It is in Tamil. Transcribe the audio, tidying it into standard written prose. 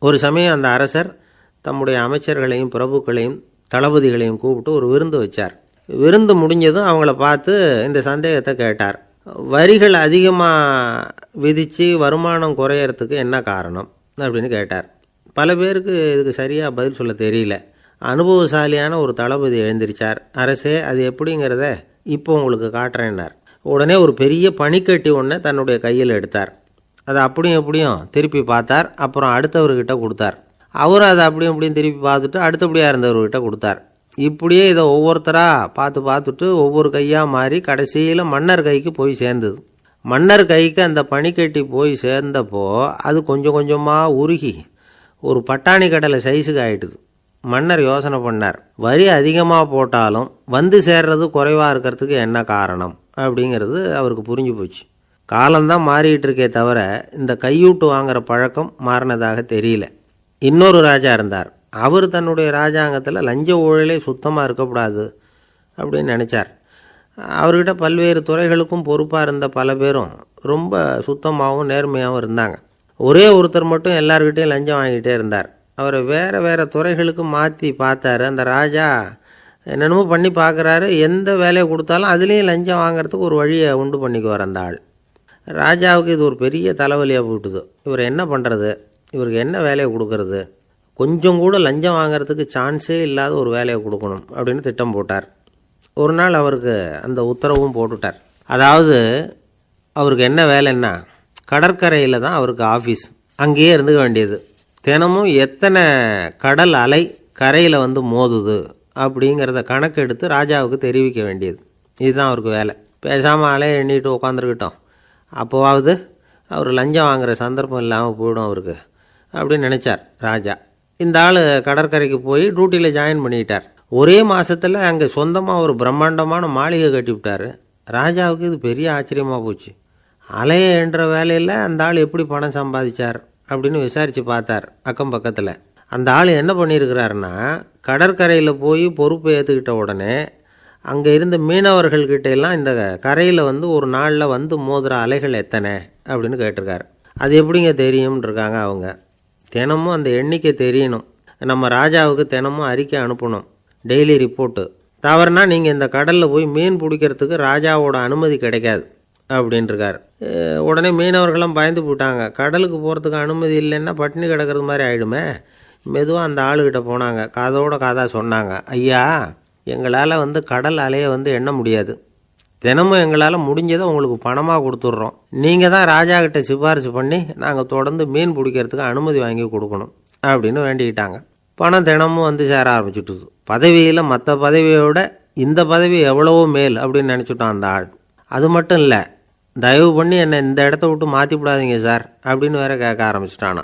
ஒரு சமயம் அந்த அரசர் தம்முடைய அமைச்சர்களையும் பிரபுக்களையும் தளபதிகளையும் கூப்பிட்டு ஒரு விருந்து வச்சார். விருந்து முடிஞ்சதும் அவங்கள பார்த்து இந்த சந்தேகத்தை கேட்டார். வரிகள் அதிகமாக விதித்து வருமானம் குறையறதுக்கு என்ன காரணம் அப்படின்னு கேட்டார். பல பேருக்கு இதுக்கு சரியாக பதில் சொல்ல தெரியல. அனுபவசாலியான ஒரு தளபதி எழுந்திருச்சார். அரசே, அது எப்படிங்கிறத இப்போ உங்களுக்கு காட்டுறேன்னார். உடனே ஒரு பெரிய பனிக்கட்டி ஒன்றை தன்னுடைய கையில் எடுத்தார். அதை அப்படியும் எப்படியும் திருப்பி பார்த்தார். அப்புறம் அடுத்தவர்கிட்ட கொடுத்தார். அவரும் அதை அப்படியும் இப்படியும் திருப்பி பார்த்துட்டு அடுத்தபடியாக இருந்தவர்கிட்ட கொடுத்தார். இப்படியே இதை ஒவ்வொருத்தராக பார்த்துட்டு ஒவ்வொரு கையாக மாறி கடைசியில் மன்னர் கைக்கு போய் சேர்ந்தது. மன்னர் கைக்கு அந்த பனிக்கட்டி போய் சேர்ந்தப்போ அது கொஞ்சம் கொஞ்சமாக உருகி ஒரு பட்டாணி கடலை சைஸுக்கு ஆயிட்டுது. மன்னர் யோசனை பண்ணார், வரி அதிகமாக போட்டாலும் வந்து சேர்றது குறைவாக இருக்கிறதுக்கு என்ன காரணம் அப்படிங்கிறது அவருக்கு புரிஞ்சு போச்சு. காலம்தான் மாறிட்டு இருக்கே தவிர இந்த கையூட்டு வாங்குற பழக்கம் மாறினதாக தெரியல. இன்னொரு ராஜா இருந்தார். அவர் தன்னுடைய ராஜாங்கத்தில் லஞ்ச ஊழலே சுத்தமாக இருக்கக்கூடாது அப்படின்னு நினச்சார். அவர்கிட்ட பல்வேறு துறைகளுக்கும் பொறுப்பாக இருந்த பல பேரும் ரொம்ப சுத்தமாகவும் நேர்மையாகவும் இருந்தாங்க. ஒரே ஒருத்தர் மட்டும் எல்லார்கிட்டையும் லஞ்சம் வாங்கிட்டே இருந்தார். அவரை வேறு வேறு துறைகளுக்கு மாற்றி பார்த்தாரு. அந்த ராஜா என்னென்னமோ பண்ணி பார்க்குறாரு. எந்த வேலையை கொடுத்தாலும் அதுலேயும் லஞ்சம் வாங்கிறதுக்கு ஒரு வழியை உண்டு பண்ணிக்குவார் அந்த ஆள். ராஜாவுக்கு இது ஒரு பெரிய தலைவலியாக போட்டுது. இவர் என்ன பண்ணுறது, இவருக்கு என்ன வேலையை கொடுக்கறது, கொஞ்சம் கூட லஞ்சம் வாங்கிறதுக்கு சான்ஸே இல்லாத ஒரு வேலையை கொடுக்கணும் அப்படின்னு திட்டம் போட்டார். ஒரு நாள் அவருக்கு அந்த உத்தரவும் போட்டுட்டார். அதாவது அவருக்கு என்ன வேலைன்னா, கடற்கரையில் தான் அவருக்கு ஆஃபீஸ். அங்கேயே இருந்துக்க வேண்டியது. தினமும் எத்தனை கடல் அலை கரையில் வந்து மோதுது அப்படிங்கிறத கணக்கெடுத்து ராஜாவுக்கு தெரிவிக்க வேண்டியது. இதுதான் அவருக்கு வேலை. பேசாமல் அலையை எண்ணிட்டு உட்காந்துருக்கிட்டோம், அப்போவாவது அவர் லஞ்சம் வாங்குகிற சந்தர்ப்பம் இல்லாமல் போயிடும் அவருக்கு அப்படின்னு நினச்சார் ராஜா. இந்த ஆள் கடற்கரைக்கு போய் டியூட்டியில் ஜாயின் பண்ணிட்டார். ஒரே மாதத்தில் அங்கே சொந்தமாக ஒரு பிரம்மாண்டமான மாளிகை கட்டி விட்டார். ராஜாவுக்கு இது பெரிய ஆச்சரியமாக போச்சு. அலையை என்ற வேலையில் அந்த ஆள் எப்படி பணம் சம்பாதிச்சார் அப்படின்னு விசாரித்து பார்த்தார் அக்கம் பக்கத்தில். அந்த ஆள் என்ன பண்ணியிருக்கிறாருன்னா, கடற்கரையில் போய் பொறுப்பை ஏற்றுக்கிட்ட உடனே அங்கே இருந்த மீனவர்கள்கிட்ட எல்லாம் இந்த கரையில் வந்து ஒரு நாளில் வந்து மோதுகிற அலைகள் எத்தனை அப்படின்னு கேட்டிருக்காரு. அது எப்படிங்க தெரியும்னு இருக்காங்க அவங்க. தினமும் அந்த எண்ணிக்கை தெரியணும். நம்ம ராஜாவுக்கு தினமும் அறிக்கை அனுப்பணும், டெய்லி ரிப்போர்ட்டு. தவறுனா நீங்கள் இந்த கடலில் போய் மீன் பிடிக்கிறதுக்கு ராஜாவோட அனுமதி கிடைக்காது அப்படின்ட்டுருக்காரு. உடனே மீனவர்களும் பயந்து போட்டாங்க. கடலுக்கு போகிறதுக்கு அனுமதி இல்லைன்னா பட்டினி கிடக்கிறது மாதிரி ஆகிடுமே. மெதுவாக அந்த ஆளுகிட்ட போனாங்க. காதோட காதாக சொன்னாங்க, ஐயா, எங்களால் வந்து கடல் அலையை வந்து எண்ண முடியாது. தினமும் எங்களால் முடிஞ்சதை உங்களுக்கு பணமாக கொடுத்துட்றோம். நீங்கள் தான் ராஜா கிட்ட சிபாரிசு பண்ணி நாங்கள் தொடர்ந்து மீன் பிடிக்கிறதுக்கு அனுமதி வாங்கி கொடுக்கணும் அப்படின்னு வேண்டிக்கிட்டாங்க. பணம் தினமும் வந்து சேர ஆரம்பிச்சுட்டுது. பதவியில் மற்ற பதவியோட இந்த பதவி எவ்வளவோ மேல் அப்படின்னு நினச்சிட்டான் அந்த ஆள். அது மட்டும் இல்லை, தயவு பண்ணி என்னை இந்த இடத்த விட்டு மாற்றி விடாதீங்க சார் அப்படின்னு வேற கேட்க ஆரம்பிச்சிட்டானா.